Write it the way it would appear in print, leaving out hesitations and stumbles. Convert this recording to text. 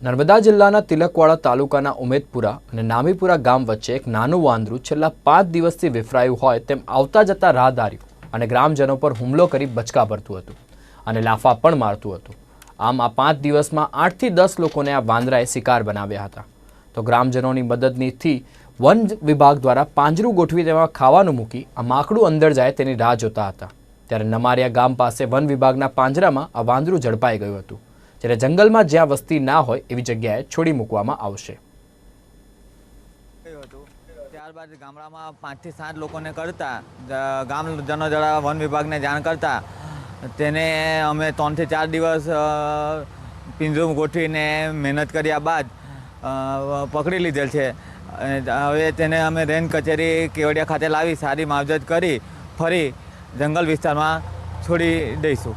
નર્મદા જિલ્લાના તિલકવાડા તાલુકાના ઉમેદપુરા અને નામીપુરા ગામ વચ્ચે એક નાનું વાંદરું છેલ્લા 5 દિવસથી વિફરાયું હોય તેમ આવતા જતા રાહદારીઓ અને ગ્રામજનો પર હુમલો કરી બચકા ભરતું હતું અને લાફા પણ મારતું હતું। આમ આ 5 દિવસમાં 8 થી 10 લોકોને આ વાંદરાએ શિકાર બનાવ્યા હતા। તો ગ્રામજનોની મદદથી વન વિભાગ દ્વારા પાંજરું ગોઠવી તેમાં ખાવાનું મૂકી આ માકડું અંદર જાય તેની રાહ જોતા હતા। ત્યારે નમારિયા ગામ પાસે વન વિભાગના પાંજરામાં આ વાંદરું ઝડપાઈ ગયું હતું, જ્યારે જંગલમાં જ્યાં વસ્તી ના હોય એવી જગ્યાએ છોડી મૂકવામાં આવશે। ત્યારબાદ ગામડામાં 5 થી 7 લોકોને કરતા ગામજનો જરા વન વિભાગને જાણ કરતા તેને અમે 3 થી 4 દિવસ પિંજરું ગોઠવીને મહેનત કર્યા બાદ પકડી લીધેલ છે। હવે તેને અમે રેન્જ કચેરી કેવડિયા ખાતે લાવી સારી માવજત કરી ફરી જંગલ વિસ્તારમાં છોડી દઈશું।